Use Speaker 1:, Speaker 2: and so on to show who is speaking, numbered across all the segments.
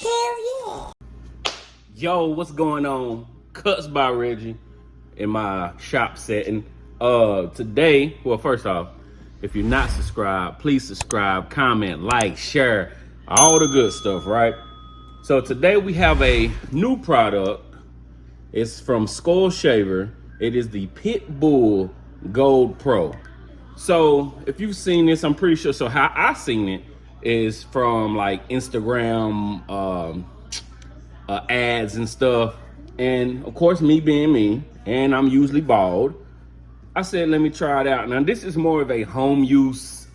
Speaker 1: Hell yeah.
Speaker 2: Yo, what's going on? Cuts by Reggie in my shop setting. Today, well, first off, if you're not subscribed, please subscribe, comment, like, share, all the good stuff, right? So today we have a new product. It's from Skull Shaver. It is the Pit Bull Gold Pro. So if you've seen this, I'm pretty sure. So how I seen it is from like Instagram ads and stuff. And of course, me being me, and I'm usually bald, I said, let me try it out. Now this is more of a home use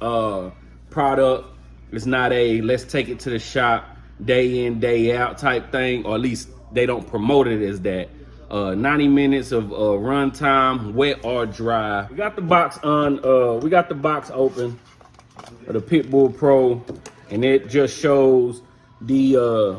Speaker 2: product. It's not a let's take it to the shop day in, day out type thing, or at least they don't promote it as that. 90 minutes of run time, wet or dry. We got the box we got the box open of the Pit Bull Pro, and it just shows the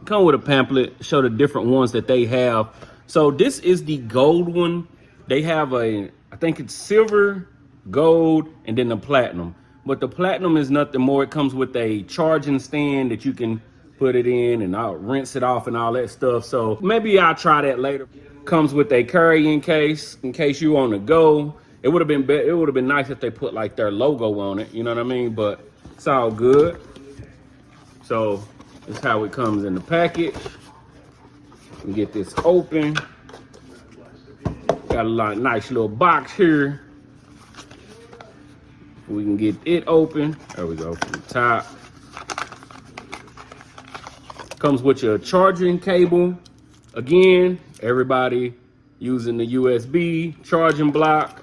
Speaker 2: come with a pamphlet, show the different ones that they have. So this is the gold one. They have I think it's silver, gold, and then the platinum. But the platinum is nothing more. It comes with a charging stand that you can put it in, and I'll rinse it off and all that stuff. So maybe I'll try that later. Comes with a carrying case in case you want to go. It would have been nice if they put like their logo on it. You know what I mean? But it's all good. So this is how it comes in the package. We get this open. Got a nice little box here. We can get it open. There we go from the top. Comes with your charging cable. Again, everybody using the USB charging block.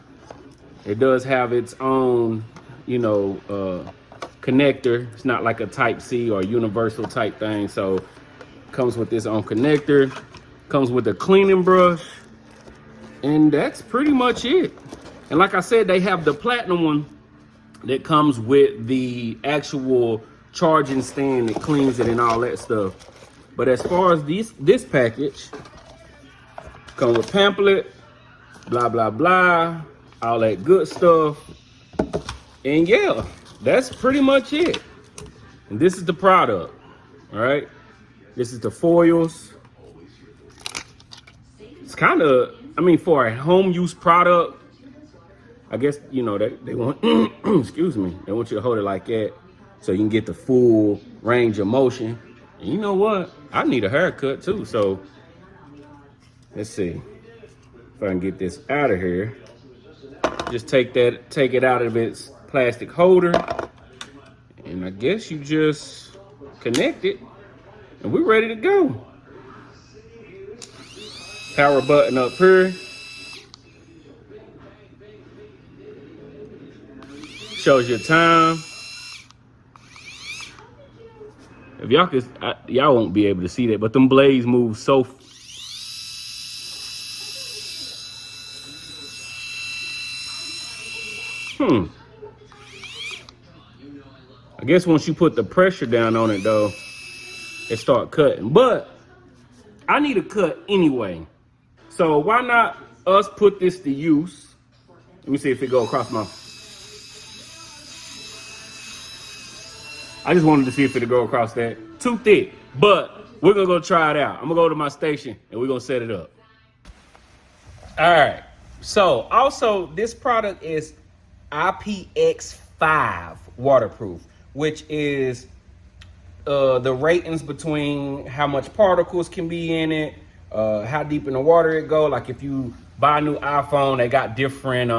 Speaker 2: It does have its own, connector. It's not like a Type-C or universal type thing. So comes with its own connector. Comes with a cleaning brush. And that's pretty much it. And like I said, they have the platinum one that comes with the actual charging stand that cleans it and all that stuff. But as far as this package, come with pamphlet, blah, blah, blah, all that good stuff. And yeah, that's pretty much it. And this is the product, all right? This is the foils. It's kind of, for a home use product, I guess, they want, excuse me, they want you to hold it like that so you can get the full range of motion. And you know what? I need a haircut too, so let's see if I can get this out of here. Just take it out of its plastic holder, and I guess you just connect it, and we're ready to go. Power button up here. Shows your time. If y'all could, y'all won't be able to see that, but them blades move so. I guess once you put the pressure down on it, though, it start cutting. But I need a cut anyway, so why not us put this to use? Let me see if it go across my. I just wanted to see if it'd go across that. Too thick, but we're gonna go try it out. I'm gonna go to my station and we're gonna set it up. All right, so also this product is IPX5 waterproof, which is the ratings between how much particles can be in it, how deep in the water it go. Like if you buy a new iPhone, they got different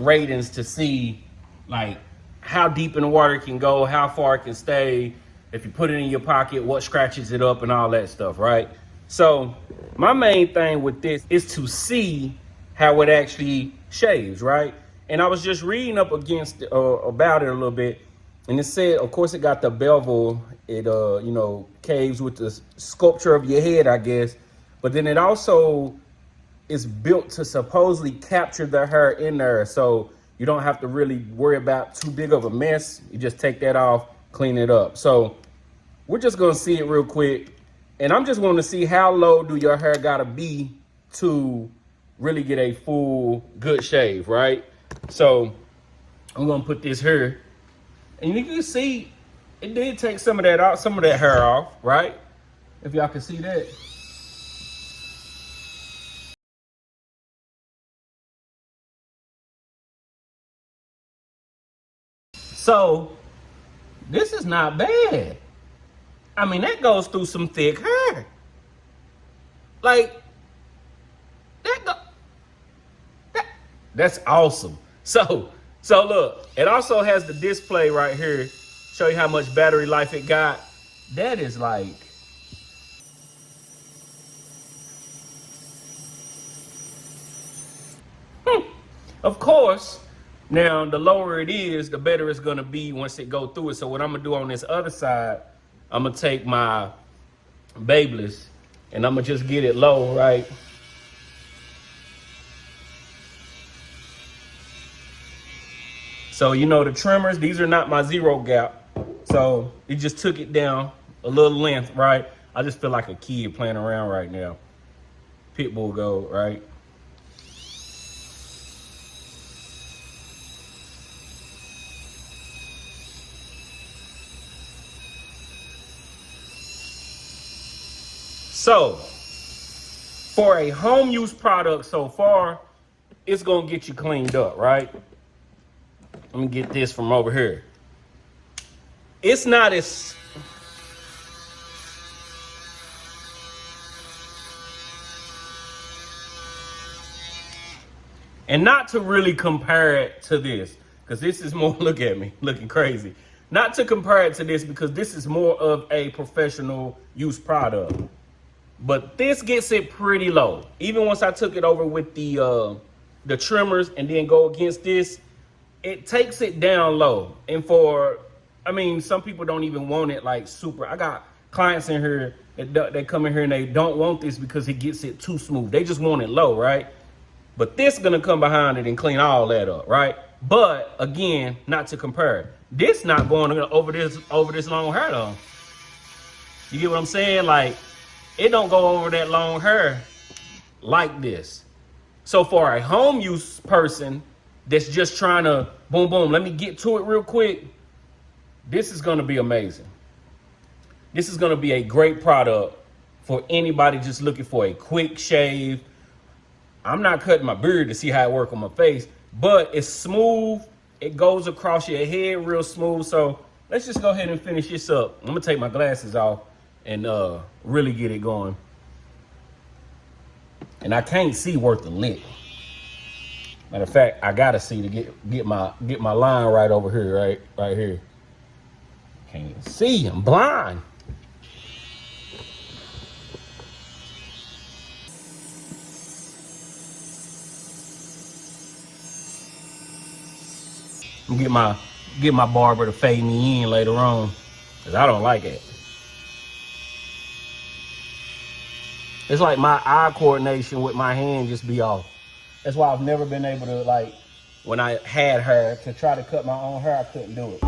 Speaker 2: ratings to see like how deep in the water it can go, how far it can stay, if you put it in your pocket, what scratches it up and all that stuff, right? So my main thing with this is to see how it actually shaves, right? And I was just reading up against about it a little bit, and it said, of course, it got the bevel. It caves with the sculpture of your head, I guess. But then it also is built to supposedly capture the hair in there, so you don't have to really worry about too big of a mess. You just take that off, clean it up. So we're just gonna see it real quick, and I'm just wanting to see how low do your hair gotta be to really get a full good shave, right? So I'm gonna put this here, and you can see It did take some of that out, some of that hair off, right? If y'all can see that. So this is not bad. I mean, that goes through some thick hair. Like that go, that's awesome. So look, it also has the display right here. Show you how much battery life it got. That is like, of course, now the lower it is, the better it's gonna be once it go through it. So what I'm gonna do on this other side, I'm gonna take my Babyliss and I'm gonna just get it low, right? So you know the trimmers, these are not my zero gap. So it just took it down a little length, right? I just feel like a kid playing around right now. Pitbull gold, right? So for a home use product so far, it's gonna get you cleaned up, right? Let me get this from over here. It's not as, and not to really compare it to this, because this is more, look at me, looking crazy. Not to compare it to this, because this is more of a professional use product. But this gets it pretty low. Even once I took it over with the trimmers and then go against this, it takes it down low. And for, I mean, some people don't even want it like super. I got clients in here that come in here and they don't want this because it gets it too smooth. They just want it low, right? But this is gonna come behind it and clean all that up, right? But again, not to compare. This not going over this long hair though. You get what I'm saying? Like, it don't go over that long hair like this. So for a home use person that's just trying to boom, boom, let me get to it real quick, this is gonna be amazing. This is gonna be a great product for anybody just looking for a quick shave. I'm not cutting my beard to see how it works on my face, but it's smooth. It goes across your head real smooth. So let's just go ahead and finish this up. I'm gonna take my glasses off and really get it going. And I can't see worth a lick. Matter of fact, I gotta see to get my line right over here, right here. Can't see, I'm blind. I'm get my barber to fade me in later on, cause I don't like it. It's like my eye coordination with my hand just be off. That's why I've never been able to, like, when I had hair, to try to cut my own hair, I couldn't do it.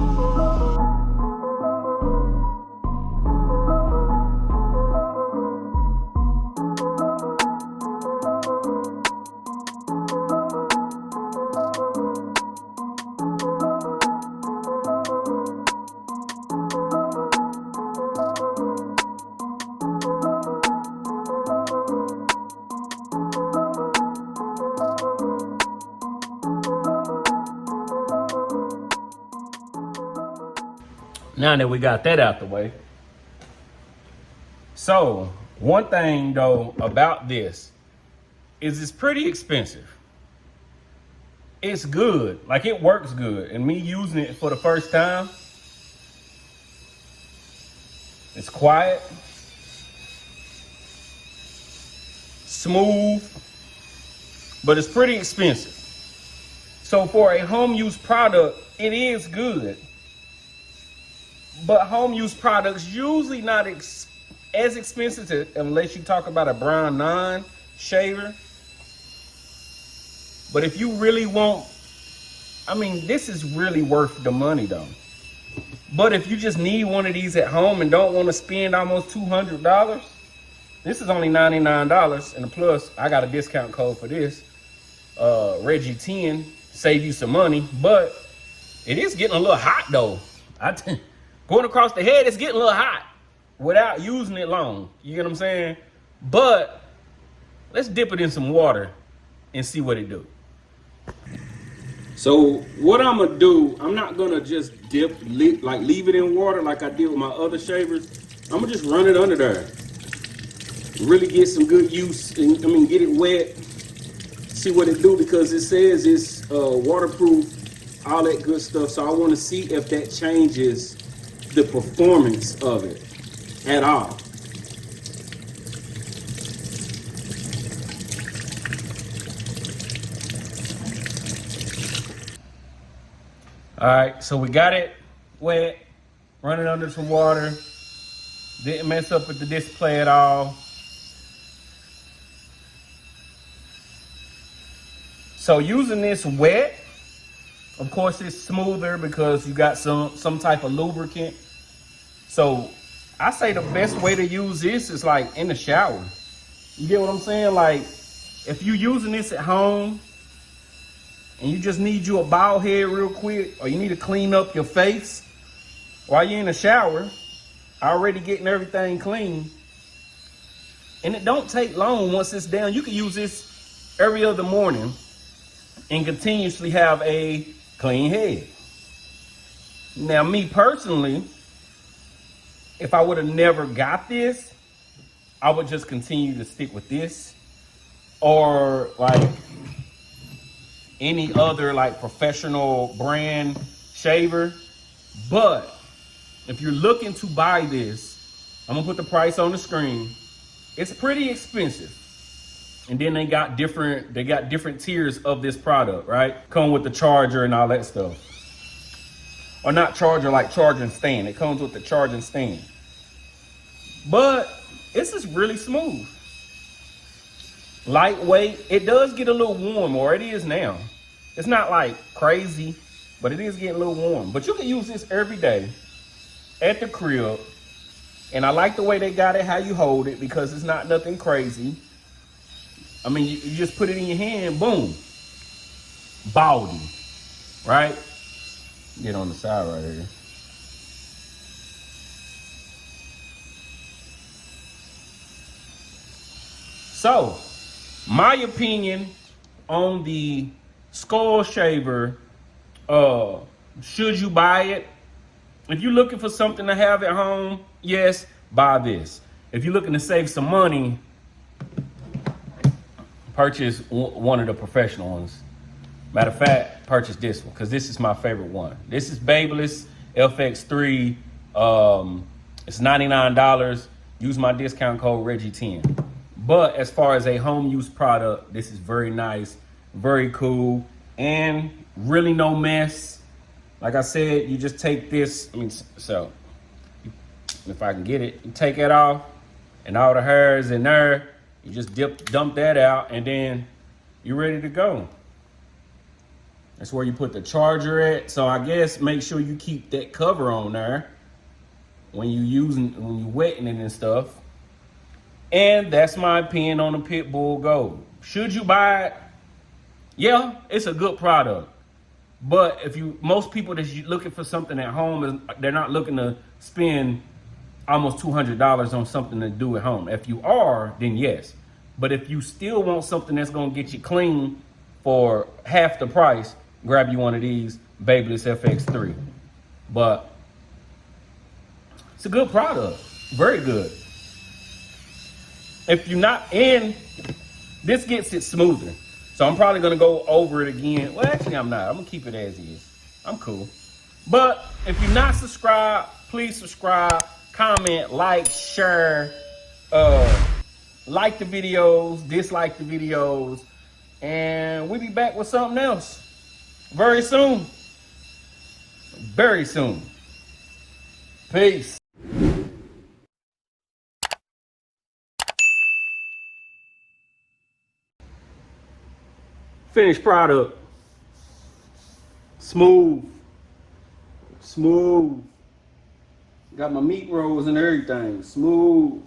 Speaker 2: Now that we got that out the way. So one thing though about this is it's pretty expensive. It's good, like it works good. And me using it for the first time, it's quiet, smooth, but it's pretty expensive. So for a home use product, it is good. But home use products usually not as expensive unless you talk about a Brown 9 shaver. But if you really want, I mean, this is really worth the money though. But if you just need one of these at home and don't want to spend almost $200, this is only $99. And plus, I got a discount code for this, Reggie 10, save you some money. But it is getting a little hot though. Going across the head, it's getting a little hot without using it long. You get what I'm saying? But let's dip it in some water and see what it do. So what I'm gonna do, I'm not gonna just leave it in water like I did with my other shavers. I'm gonna just run it under there. Really get some good use, and get it wet. See what it do, because it says it's waterproof, all that good stuff. So I want to see if that changes the performance of it at all. All right, so we got it wet, running under some water. Didn't mess up with the display at all. So using this wet, of course it's smoother because you got some type of lubricant. So I say the best way to use this is like in the shower. You get what I'm saying? Like if you're using this at home and you just need you a bald head real quick, or you need to clean up your face while you're in the shower, already getting everything clean. And it don't take long once it's down. You can use this every other morning and continuously have a clean head. Now, me personally, if I would have never got this, I would just continue to stick with this, or like any other like professional brand shaver. But if you're looking to buy this, I'm gonna put the price on the screen. It's pretty expensive. And then they got different tiers of this product, right? Come with the charger and all that stuff. Or not charger, like charging stand. It comes with the charging stand. But this is really smooth. Lightweight. It does get a little warm, or it is now. It's not like crazy, but it is getting a little warm. But you can use this every day at the crib. And I like the way they got it, how you hold it, because it's not nothing crazy. I mean, you just put it in your hand, boom, baldy, right? Get on the side right here. So, my opinion on the skull shaver, should you buy it? If you're looking for something to have at home, yes, buy this. If you're looking to save some money, purchase one of the professional ones. Matter of fact, purchase this one, because this is my favorite one. This is Babyliss FX3. It's $99. Use my discount code Reggie10. But as far as a home use product, this is very nice, very cool, and really no mess. Like I said, you just take this. So if I can get it, you take it off, and all the hair is in there. You just dump that out, and then you're ready to go. That's where you put the charger at. So I guess make sure you keep that cover on there when you wetting it and stuff. And that's my opinion on the Pitbull Gold. Should you buy it? Yeah, it's a good product. But most people that's looking for something at home, they're not looking to spend almost $200 on something to do at home. If you are, then yes. But if you still want something that's gonna get you clean for half the price, grab you one of these Babyliss FX3. But it's a good product, very good. If you're not in, this gets it smoother. So I'm probably gonna go over it again. Well, actually I'm not, I'm gonna keep it as is. I'm cool. But if you're not subscribed, please subscribe, comment, like, share, like the videos, dislike the videos, and we'll be back with something else very soon. Very soon. Peace. Finished product. Smooth. Got my meat rolls and everything. Smooth.